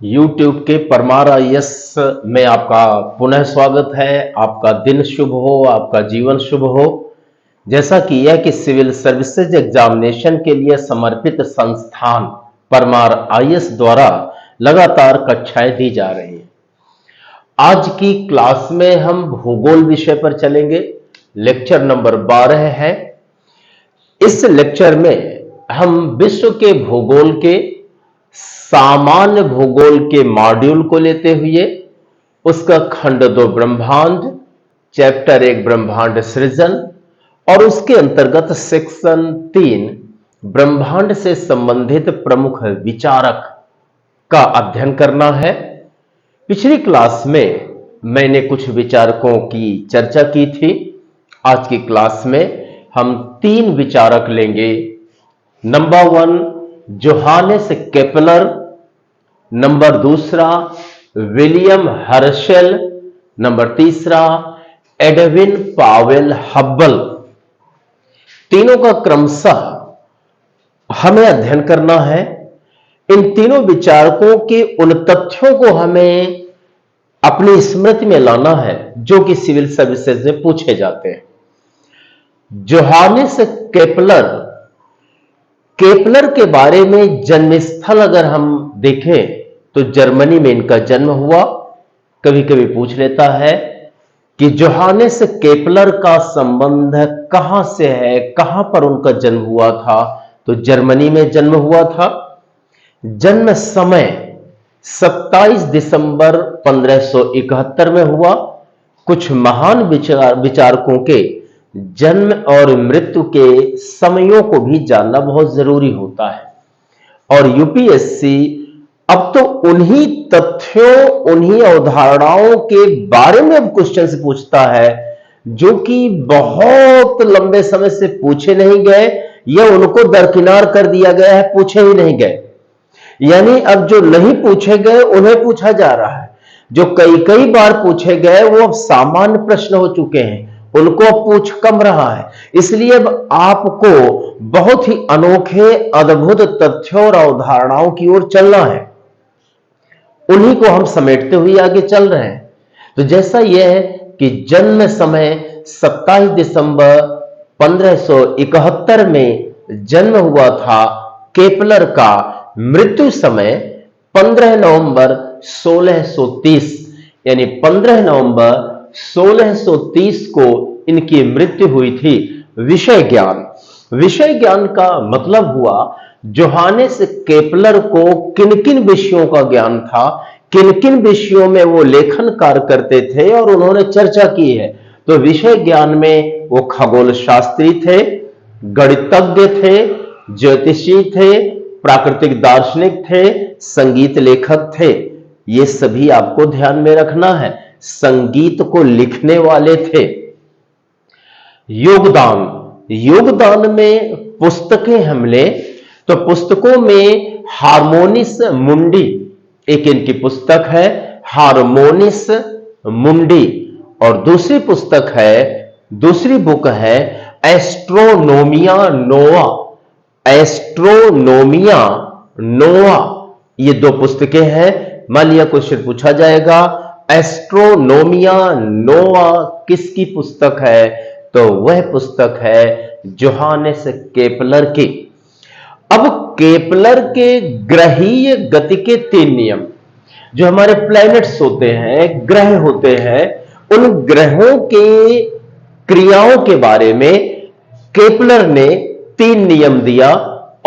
YouTube के Parmar IAS में आपका पुनः स्वागत है। आपका दिन शुभ हो, आपका जीवन शुभ हो। जैसा कि यह कि सिविल सर्विसेज एग्जामिनेशन के लिए समर्पित संस्थान परमार आईएएस द्वारा लगातार कक्षाएं दी जा रही हैं। आज की क्लास में हम भूगोल विषय पर चलेंगे। लेक्चर नंबर 12 है। इस लेक्चर में हम विश्व के भूगोल के सामान्य भूगोल के मॉड्यूल को लेते हुए उसका खंड 2 ब्रह्मांड, चैप्टर 1 ब्रह्मांड सृजन और उसके अंतर्गत सेक्शन 3 ब्रह्मांड से संबंधित प्रमुख विचारक का अध्ययन करना है। पिछली क्लास में मैंने कुछ विचारकों की चर्चा की थी। आज की क्लास में हम 3 विचारक लेंगे। Number 1 Johannes Kepler, number 2 William Herschel, number 3 Edwin Powell Hubble. तीनों का क्रमशः हमें अध्ययन करना है। इन तीनों विचारकों के उन तथ्यों को हमें अपनी स्मृति में लाना है जो कि सिविल सर्विसेज में पूछे जाते हैं। जोहानेस केपलर के बारे में जन्मस्थल अगर हम देखें तो जर्मनी में इनका जन्म हुआ। कभी कभी पूछ लेता है कि जोहानेस केपलर का संबंध कहां से है, कहां पर उनका जन्म हुआ था, तो जर्मनी में जन्म हुआ था। जन्म समय 27 दिसंबर 1571 में हुआ। कुछ महान विचारकों के जन्म और मृत्यु के समयों को भी जानना बहुत जरूरी होता है और यूपीएससी अब तो उन्हीं तथ्यों, उन्हीं अवधारणाओं के बारे में अब क्वेश्चन से पूछता है जो कि बहुत लंबे समय से पूछे नहीं गए या उनको दरकिनार कर दिया गया है, पूछे ही नहीं गए। यानी अब जो नहीं पूछे गए उन्हें पूछा जा रहा है। जो कई बार पूछे गए वो अब सामान्य प्रश्न हो चुके हैं, उनको अब पूछ कम रहा है। इसलिए अब आपको बहुत ही अनोखे, अद्भुत तथ्यों और अवधारणाओं की ओर चलना है। उन्हीं को हम समेटते हुए आगे चल रहे हैं। तो जैसा यह है कि जन्म समय 27 दिसंबर 1571 में जन्म हुआ था केपलर का। मृत्यु समय 15 नवंबर 1630, यानी 15 नवंबर 1630 को इनकी मृत्यु हुई थी। विषय ज्ञान का मतलब हुआ जोहानेस केपलर को किन किन विषयों का ज्ञान था, किन किन विषयों में वो लेखन कार्य करते थे और उन्होंने चर्चा की है। तो विषय ज्ञान में वो खगोल शास्त्री थे, गणितज्ञ थे, ज्योतिषी थे, प्राकृतिक दार्शनिक थे, संगीत लेखक थे। ये सभी आपको ध्यान में रखना है। संगीत को लिखने वाले थे। योगदान में पुस्तकें हम ले तो पुस्तकों में हार्मोनिस मुंडी एक इनकी पुस्तक है, हार्मोनिस मुंडी, और दूसरी बुक है एस्ट्रोनोमिया नोवा। ये 2 पुस्तकें हैं। मान लिया क्वेश्चन पूछा जाएगा एस्ट्रोनोमिया नोवा किसकी पुस्तक है, तो वह पुस्तक है जोहानेस केपलर की। अब केपलर के ग्रहीय गति के 3 नियम, जो हमारे प्लैनेट्स होते हैं, ग्रह होते हैं, उन ग्रहों के क्रियाओं के बारे में केपलर ने 3 नियम दिया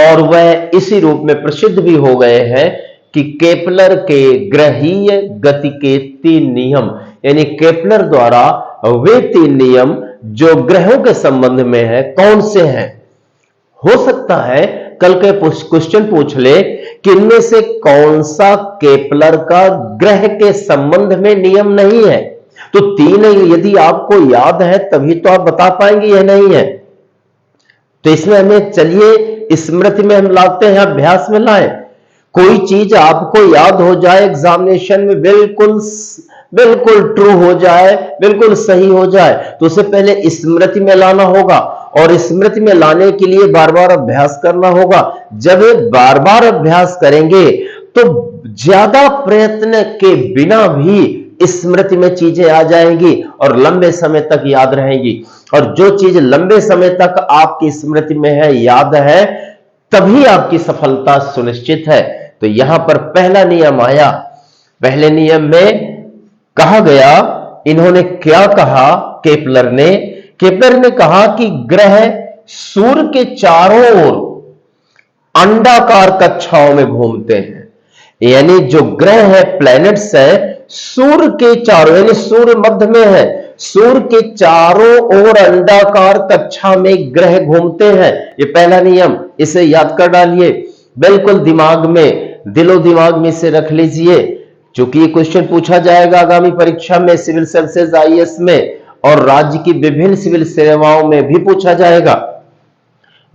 और वह इसी रूप में प्रसिद्ध भी हो गए हैं कि केपलर के ग्रहीय गति के 3 नियम, यानी केपलर द्वारा वे 3 नियम जो ग्रहों के संबंध में है, कौन से हैं। हो सकता है कल के क्वेश्चन पूछ ले कि इनमें से कौन सा केपलर का ग्रह के संबंध में नियम नहीं है, तो 3 यदि आपको याद है तभी तो आप बता पाएंगे यह नहीं है। तो इसमें हमें चलिए स्मृति में हम लाते हैं, अभ्यास में लाएं। कोई चीज आपको याद हो जाए, एग्जामिनेशन में बिल्कुल ट्रू हो जाए, बिल्कुल सही हो जाए, तो उसे पहले स्मृति में लाना होगा और स्मृति में लाने के लिए बार बार अभ्यास करना होगा। जब बार बार अभ्यास करेंगे तो ज्यादा प्रयत्न के बिना भी स्मृति में चीजें आ जाएंगी और लंबे समय तक याद रहेंगी। और जो चीज लंबे समय तक आपकी स्मृति में है, याद है, तभी आपकी सफलता सुनिश्चित है। तो यहां पर पहला नियम आया। पहले नियम में कहा गया, इन्होंने क्या कहा, केपलर ने कहा कि ग्रह सूर्य के चारों ओर अंडाकार कक्षाओं में घूमते हैं। यानी जो ग्रह है, प्लैनेट्स है, सूर्य के चारों, यानी सूर्य मध्य में है, सूर्य के चारों ओर अंडाकार कक्षा में ग्रह घूमते हैं। ये पहला नियम, इसे याद कर डालिए, बिल्कुल दिमाग में, दिलो दिमाग में इसे रख लीजिए, क्योंकि ये क्वेश्चन पूछा जाएगा आगामी परीक्षा में, सिविल सर्विसेज आईएएस में और राज्य की विभिन्न सिविल सेवाओं में भी पूछा जाएगा।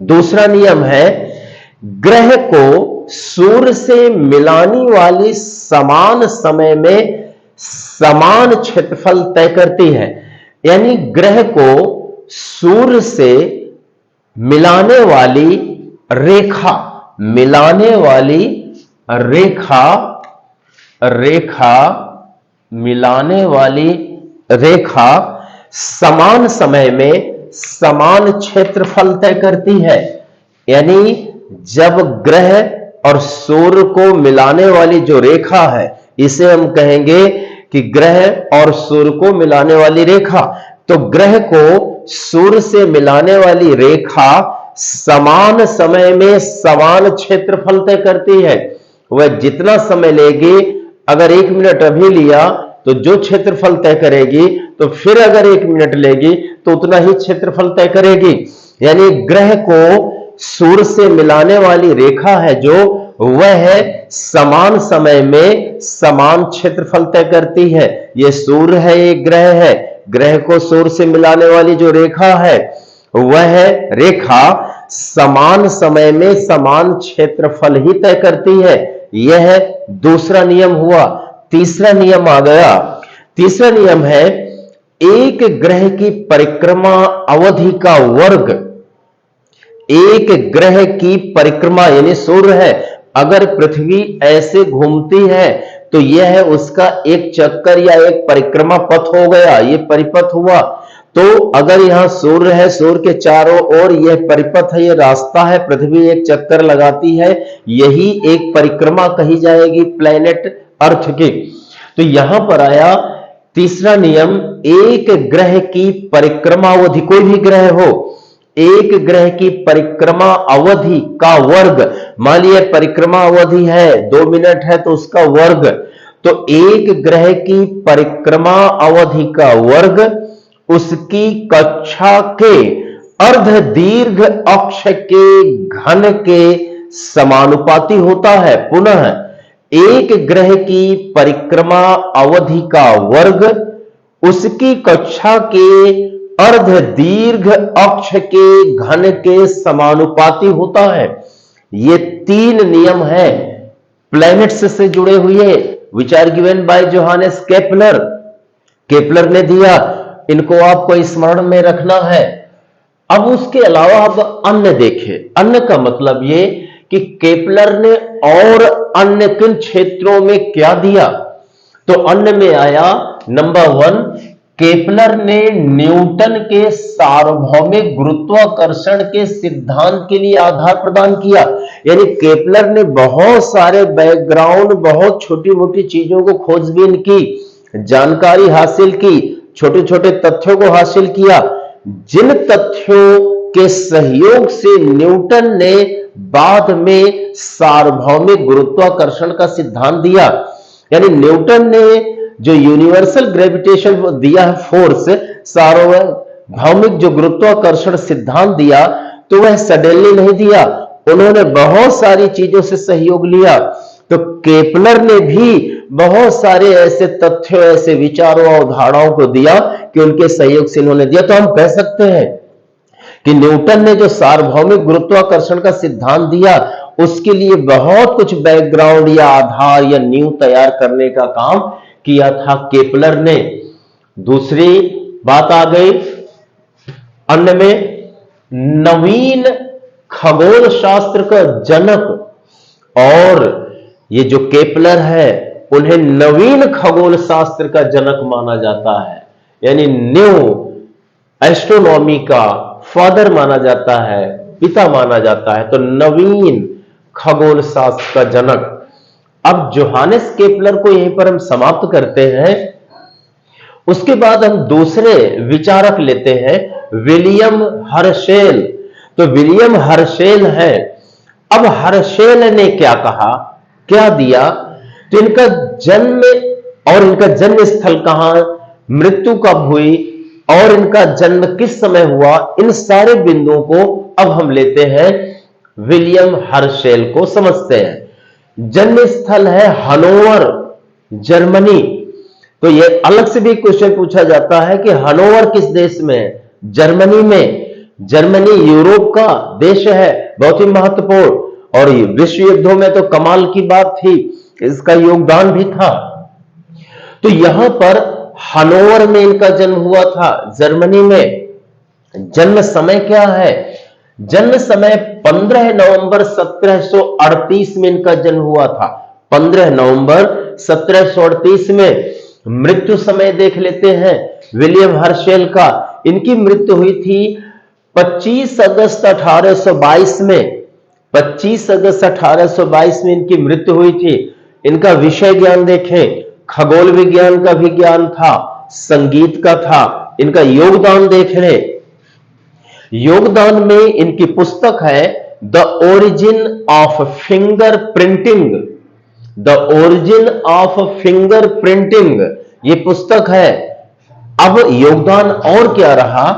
दूसरा नियम है, ग्रह को सूर्य से मिलाने वाली समान समय में समान क्षेत्रफल तय करती है। यानी ग्रह को सूर्य से मिलाने वाली रेखा, समान समय में समान क्षेत्रफल तय करती है। यानी जब ग्रह और सूर्य को मिलाने वाली जो रेखा है, इसे हम कहेंगे कि ग्रह और सूर्य को मिलाने वाली रेखा। तो ग्रह को सूर्य से मिलाने वाली रेखा समान समय में समान क्षेत्रफल तय करती है। वह जितना समय लेगी, अगर 1 मिनट अभी लिया तो जो क्षेत्रफल तय करेगी, तो फिर अगर 1 मिनट लेगी तो उतना ही क्षेत्रफल तय करेगी। यानी ग्रह को सूर्य से मिलाने वाली रेखा है जो, वह है समान समय में समान क्षेत्रफल तय करती है। यह सूर्य है, ये ग्रह है। ग्रह को सूर्य से मिलाने वाली जो रेखा है, वह रेखा समान समय में समान क्षेत्रफल ही तय करती है। यह दूसरा नियम हुआ। तीसरा नियम आ गया। तीसरा नियम है, एक ग्रह की परिक्रमा अवधि का वर्ग, एक ग्रह की परिक्रमा, यानी सूर्य है, अगर पृथ्वी ऐसे घूमती है तो यह है उसका एक चक्कर या एक परिक्रमा पथ हो गया, ये परिपथ हुआ। तो अगर यहां सूर्य है, सूर्य के चारों ओर यह परिपथ है, यह रास्ता है, पृथ्वी एक चक्कर लगाती है, यही एक परिक्रमा कही जाएगी प्लैनेट अर्थ की। तो यहां पर आया तीसरा नियम, एक ग्रह की परिक्रमा अवधि, कोई भी ग्रह हो, एक ग्रह की परिक्रमा अवधि का वर्ग, मान लिया परिक्रमा अवधि है 2 मिनट है तो उसका वर्ग, तो एक ग्रह की परिक्रमा अवधि का वर्ग उसकी कक्षा के अर्ध दीर्घ अक्ष के घन के समानुपाती होता है। पुनः एक ग्रह की परिक्रमा अवधि का वर्ग उसकी कक्षा के अर्ध दीर्घ अक्ष के घन के समानुपाती होता है। ये 3 नियम है प्लैनेट्स से जुड़े हुए, which are given by Johannes Kepler. Kepler ने दिया, इनको आपको स्मरण में रखना है। अब उसके अलावा अब अन्य देखें। अन्य का मतलब ये कि केपलर ने और अन्य किन क्षेत्रों में क्या दिया। तो अन्य में आया नंबर 1, केपलर ने न्यूटन के सार्वभौमिक गुरुत्वाकर्षण के सिद्धांत के लिए आधार प्रदान किया। यानी केपलर ने बहुत सारे बैकग्राउंड, बहुत छोटी मोटी चीजों को खोजबीन की, जानकारी हासिल की, छोटे छोटे तथ्यों को हासिल किया, जिन तथ्यों के सहयोग से न्यूटन ने बाद में सार्वभौमिक गुरुत्वाकर्षण का सिद्धांत दिया। यानी न्यूटन ने जो यूनिवर्सल ग्रेविटेशन दिया है, फोर्स, सार्वभौमिक जो गुरुत्वाकर्षण सिद्धांत दिया, तो वह सडनली नहीं दिया, उन्होंने बहुत सारी चीजों से सहयोग लिया। तो केपलर ने भी बहुत सारे ऐसे तथ्यों, ऐसे विचारों और धारणाओं को दिया कि उनके सहयोग से इन्होंने दिया। तो हम कह सकते हैं कि न्यूटन ने जो सार्वभौमिक गुरुत्वाकर्षण का सिद्धांत दिया, उसके लिए बहुत कुछ बैकग्राउंड या आधार या नींव तैयार करने का काम किया था केपलर ने। दूसरी बात आ गई अन्य में, नवीन खगोल शास्त्र का जनक और ये जो केपलर है उन्हें नवीन खगोल शास्त्र का जनक माना जाता है, यानी न्यू एस्ट्रोनॉमी का फादर माना जाता है, पिता माना जाता है, तो नवीन खगोल शास्त्र का जनक। अब जोहानेस केपलर को यहीं पर हम समाप्त करते हैं। उसके बाद हम दूसरे विचारक लेते हैं, विलियम हर्शेल। तो विलियम हर्शेल है। अब हर्शेल ने क्या कहा, क्या दिया, तो इनका जन्म और इनका जन्म स्थल कहां, मृत्यु कब हुई और इनका जन्म किस समय हुआ, इन सारे बिंदुओं को अब हम लेते हैं, विलियम हर्शेल को समझते हैं। जन्म स्थल है हनोवर, जर्मनी। तो यह अलग से भी क्वेश्चन पूछा जाता है कि हनोवर किस देश में है, जर्मनी में। जर्मनी यूरोप का देश है, बहुत ही महत्वपूर्ण, और विश्व युद्धों में तो कमाल की बात थी, इसका योगदान भी था। तो यहां पर हनोवर में इनका जन्म हुआ था, जर्मनी में। जन्म समय क्या है, जन्म समय 15 नवंबर 1738 में इनका जन्म हुआ था। 15 नवंबर 1738 में। मृत्यु समय देख लेते हैं विलियम हर्शेल का। इनकी मृत्यु हुई थी 25 अगस्त 1822 में। 25 अगस्त 1822 में इनकी मृत्यु हुई थी। इनका विषय ज्ञान देखें, खगोल विज्ञान का भी ज्ञान था, संगीत का था। इनका योगदान देख लें, योगदान में इनकी पुस्तक है the origin of finger printing. The origin of finger printing ये पुस्तक है। अब योगदान और क्या रहा,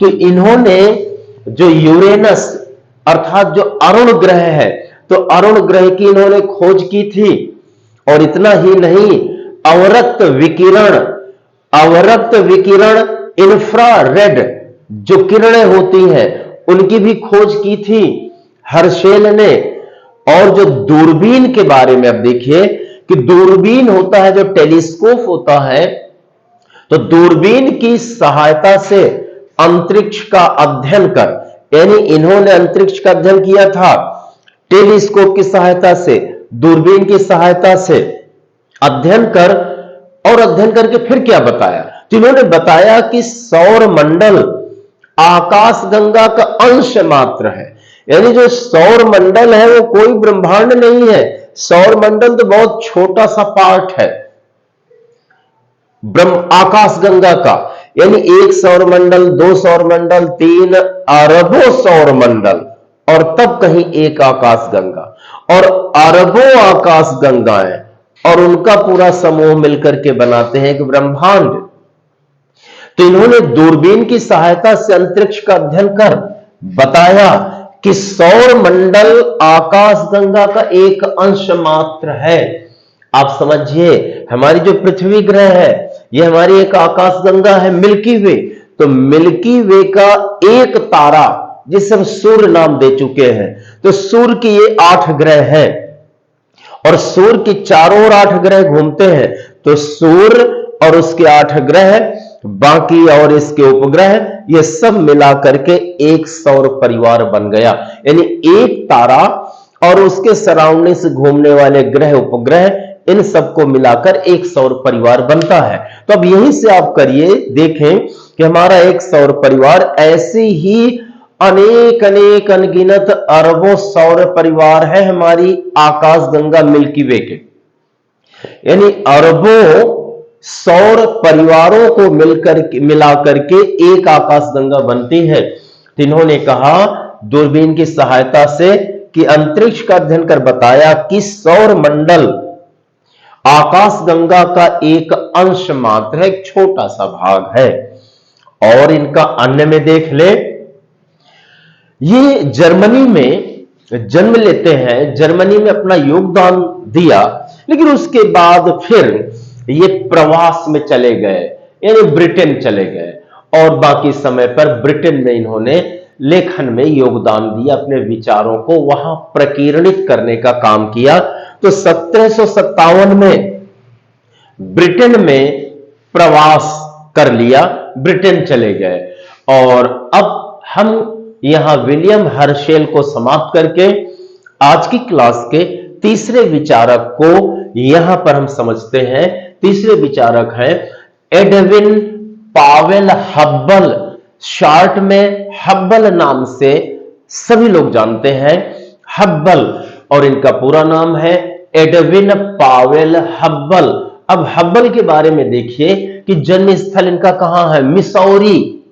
तो इन्होंने जो यूरेनस अर्थात जो अरुण ग्रह है, तो अरुण ग्रह की इन्होंने खोज की थी। और इतना ही नहीं, अवरक्त विकिरण इंफ्रारेड जो किरणें होती हैं उनकी भी खोज की थी हर्शेल ने। और जो दूरबीन के बारे में अब देखिए कि दूरबीन होता है, जो टेलीस्कोप होता है, तो दूरबीन की सहायता से अंतरिक्ष का अध्ययन कर, यानी इन्होंने अंतरिक्ष का अध्ययन किया था टेलीस्कोप की सहायता से, दूरबीन की सहायता से अध्ययन कर, और अध्ययन करके फिर क्या बताया, तो इन्होंने बताया कि सौर मंडल आकाश गंगा का अंश मात्र है। यानी जो सौर मंडल है वो कोई ब्रह्मांड नहीं है, सौर मंडल तो बहुत छोटा सा पार्ट है आकाश गंगा का। यानी एक सौर मंडल, 2 सौर मंडल, 3 अरबों सौर मंडल, और तब कहीं एक आकाश गंगा, और अरबों आकाश गंगाएं, और उनका पूरा समूह मिलकर के बनाते हैं एक ब्रह्मांड। तो इन्होंने दूरबीन की सहायता से अंतरिक्ष का अध्ययन कर बताया कि सौर मंडल आकाश गंगा का एक अंश मात्र है। आप समझिए, हमारी जो पृथ्वी ग्रह है यह हमारी एक आकाश गंगा है, मिल्की वे। तो मिल्की वे का एक तारा जिसे हम सूर्य नाम दे चुके हैं, तो सूर्य की ये 8 ग्रह हैं, और सूर्य की चारों ओर 8 ग्रह घूमते हैं। तो सूर्य और उसके 8 ग्रह, बाकी और इसके उपग्रह, ये सब मिला करके एक सौर परिवार बन गया। यानी एक तारा और उसके सराउंडिंग से घूमने वाले ग्रह उपग्रह, इन सबको मिलाकर एक सौर परिवार बनता है। तो अब यहीं से आप करिए, देखें कि हमारा एक सौर परिवार, ऐसे ही अनेक अनेक अनगिनत अरबों सौर परिवार है हमारी आकाश गंगा मिल्की वे के। यानी अरबों सौर परिवारों को मिलाकर के एक आकाश गंगा बनती है। तो इन्होंने कहा दूरबीन की सहायता से कि अंतरिक्ष का अध्ययन कर बताया कि सौर मंडल आकाश गंगा का एक अंश मात्र है, एक छोटा सा भाग है। और इनका अन्य में देख ले, ये जर्मनी में जन्म लेते हैं, जर्मनी में अपना योगदान दिया, लेकिन उसके बाद फिर ये प्रवास में चले गए, यानी ब्रिटेन चले गए, और बाकी समय पर ब्रिटेन में इन्होंने लेखन में योगदान दिया, अपने विचारों को वहां प्रकीर्णित करने का काम किया। तो 1757 में ब्रिटेन में प्रवास कर लिया, ब्रिटेन चले गए। और अब हम यहां विलियम हर्शेल को समाप्त करके आज की क्लास के तीसरे विचारक को यहां पर हम समझते हैं। तीसरे विचारक हैं एडविन पावेल हब्बल, शॉर्ट में हब्बल नाम से सभी लोग जानते हैं, हब्बल, और इनका पूरा नाम है एडविन पावेल हब्बल। अब हब्बल के बारे में देखिए कि जन्म स्थल इनका कहां है, मिसौरी।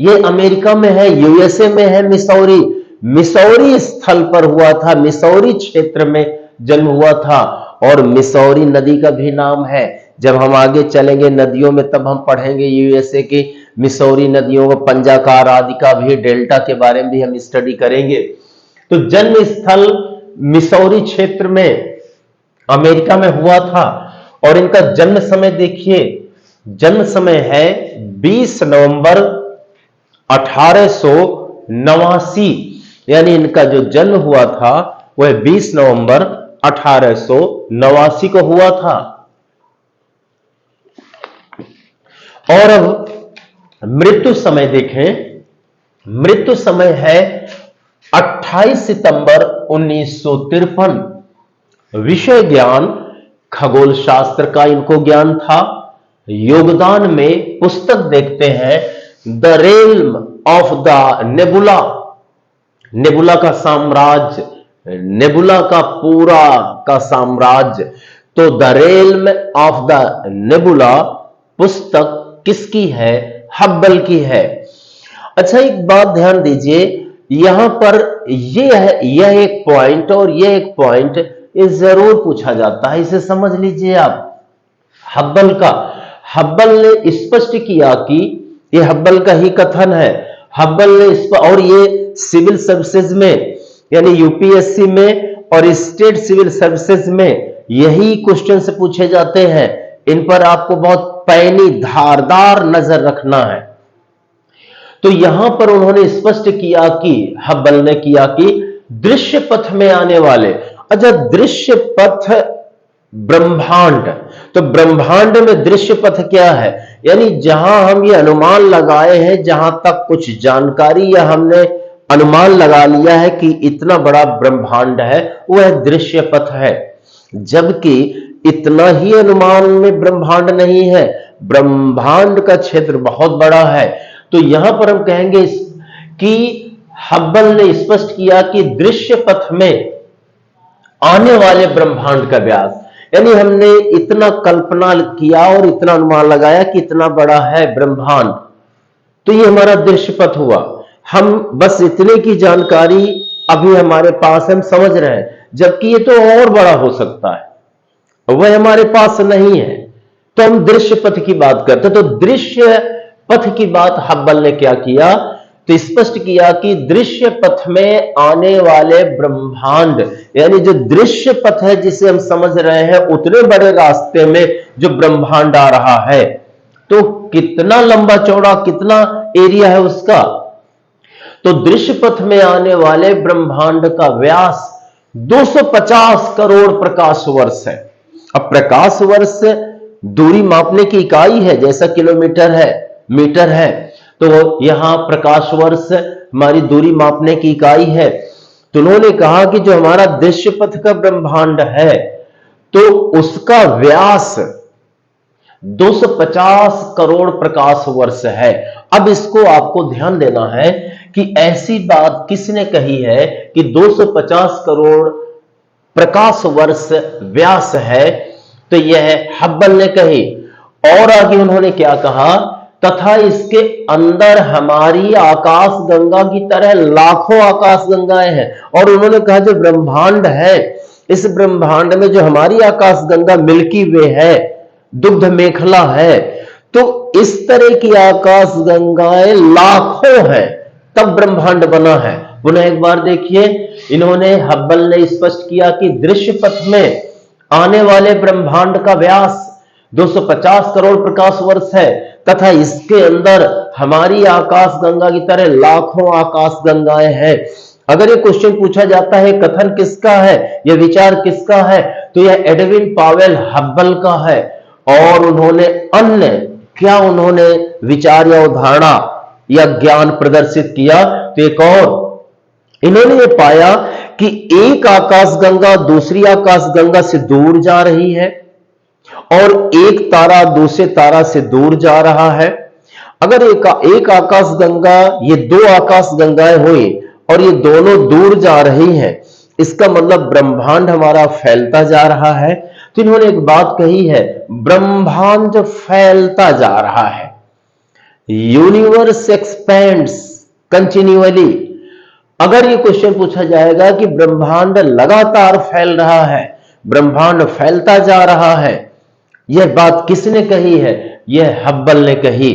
ये अमेरिका में है, यूएसए में है मिसौरी। मिसौरी स्थल पर हुआ था, मिसौरी क्षेत्र में जन्म हुआ था, और मिसौरी नदी का भी नाम है। जब हम आगे चलेंगे नदियों में तब हम पढ़ेंगे यूएसए की मिसौरी नदियों को, पंजाकार आदि का भी, डेल्टा के बारे में भी हम स्टडी करेंगे। तो जन्म स्थल मिसौरी क्षेत्र में अमेरिका में हुआ था। और इनका जन्म समय देखिए, जन्म समय है 20 नवंबर 1889, यानी इनका जो जन्म हुआ था वह 20 नवंबर 1889 को हुआ था। और अब मृत्यु समय देखें, मृत्यु समय है 28 सितंबर 1953। विषय ज्ञान खगोल शास्त्र का इनको ज्ञान था। योगदान में पुस्तक देखते हैं the realm of the nebula, nebula का साम्राज्य, नेबुला का पूरा का साम्राज्य। तो the realm of the nebula पुस्तक किसकी है, हब्बल की है। अच्छा, एक बात ध्यान दीजिए, यहां पर यह एक पॉइंट और यह एक पॉइंट ये जरूर पूछा जाता है, इसे समझ लीजिए आप। हब्बल का, हब्बल ने स्पष्ट किया कि यह हब्बल का ही कथन है। हब्बल ने और ये सिविल सर्विसेज में यानी यूपीएससी में और स्टेट सिविल सर्विसेज में यही क्वेश्चन से पूछे जाते हैं। इन पर आपको बहुत पैनी धारदार नजर रखना है। तो यहां पर उन्होंने स्पष्ट किया कि, हब्बल ने किया कि दृश्य पथ में आने वाले, अच्छा दृश्य पथ ब्रह्मांड, तो ब्रह्मांड में दृश्य पथ क्या है, यानी जहां हम ये अनुमान लगाए हैं, जहां तक कुछ जानकारी या हमने अनुमान लगा लिया है कि इतना बड़ा ब्रह्मांड है, वह दृश्य पथ है। जबकि इतना ही अनुमान में ब्रह्मांड नहीं है, ब्रह्मांड का क्षेत्र बहुत बड़ा है। तो यहां पर हम कहेंगे कि हब्बल ने स्पष्ट किया कि दृश्य पथ में आने वाले ब्रह्मांड का व्यास, यानी हमने इतना कल्पना किया और इतना अनुमान लगाया कि इतना बड़ा है ब्रह्मांड, तो ये हमारा दृश्य पथ हुआ। हम बस इतने की जानकारी अभी हमारे पास, हम समझ रहे हैं, जबकि ये तो और बड़ा हो सकता है, वह हमारे पास नहीं है। तो हम दृश्य पथ की बात करते, तो दृश्य पथ की बात हब्बल ने क्या किया, तो स्पष्ट किया कि दृश्य पथ में आने वाले ब्रह्मांड, यानी जो दृश्य पथ है जिसे हम समझ रहे हैं, उतने बड़े रास्ते में जो ब्रह्मांड आ रहा है, तो कितना लंबा चौड़ा, कितना एरिया है उसका। तो दृश्य पथ में आने वाले ब्रह्मांड का व्यास 250 करोड़ प्रकाश वर्ष है। अब प्रकाश वर्ष दूरी मापने की इकाई है, जैसा किलोमीटर है, मीटर है, तो यहां प्रकाश वर्ष हमारी दूरी मापने की इकाई है। तो उन्होंने कहा कि जो हमारा दृश्य पथ का ब्रह्मांड है, तो उसका व्यास 250 करोड़ प्रकाश वर्ष है। अब इसको आपको ध्यान देना है कि ऐसी बात किसने कही है कि 250 करोड़ प्रकाश वर्ष व्यास है, तो यह हब्बल ने कही। और आगे उन्होंने क्या कहा, तथा इसके अंदर हमारी आकाश गंगा की तरह लाखों आकाश गंगाएं हैं। और उन्होंने कहा जो ब्रह्मांड है, इस ब्रह्मांड में जो हमारी आकाश गंगा मिल्की वे है, दुग्ध मेखला है, तो इस तरह की आकाश गंगाएं लाखों हैं, तब ब्रह्मांड बना है। पुनः एक बार देखिए, इन्होंने, हब्बल ने स्पष्ट किया कि दृश्य पथ में आने वाले ब्रह्मांड का व्यास 250 करोड़ प्रकाश वर्ष है, तथा इसके अंदर हमारी आकाश गंगा की तरह लाखों आकाश गंगाएं हैं। अगर ये क्वेश्चन पूछा जाता है कथन किसका है, यह विचार किसका है, तो यह एडविन पावेल हब्बल का है। और उन्होंने अन्य क्या उन्होंने विचार या उदाहरणा या ज्ञान प्रदर्शित किया, तो एक और इन्होंने ये पाया कि एक आकाशगंगा दूसरी आकाशगंगा से दूर जा रही है और एक तारा दूसरे तारा से दूर जा रहा है। अगर एक आकाशगंगा, ये दो आकाशगंगाएं हुई और ये दोनों दूर जा रही हैं, इसका मतलब ब्रह्मांड हमारा फैलता जा रहा है। तो इन्होंने एक बात कही है, ब्रह्मांड फैलता जा रहा है, यूनिवर्स एक्सपेंड्स कंटिन्यूअली। अगर ये क्वेश्चन पूछा जाएगा कि ब्रह्मांड लगातार फैल रहा है, ब्रह्मांड फैलता जा रहा है, यह बात किसने कही है? यह हब्बल ने कही।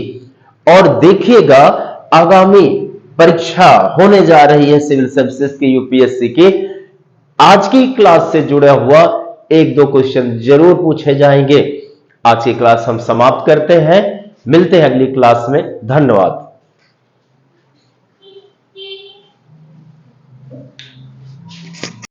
और देखिएगा, आगामी परीक्षा होने जा रही है सिविल सर्विसेज की, यूपीएससी की, आज की क्लास से जुड़ा हुआ एक दो क्वेश्चन जरूर पूछे जाएंगे। आज की क्लास हम समाप्त करते हैं, मिलते हैं अगली क्लास में। धन्यवाद।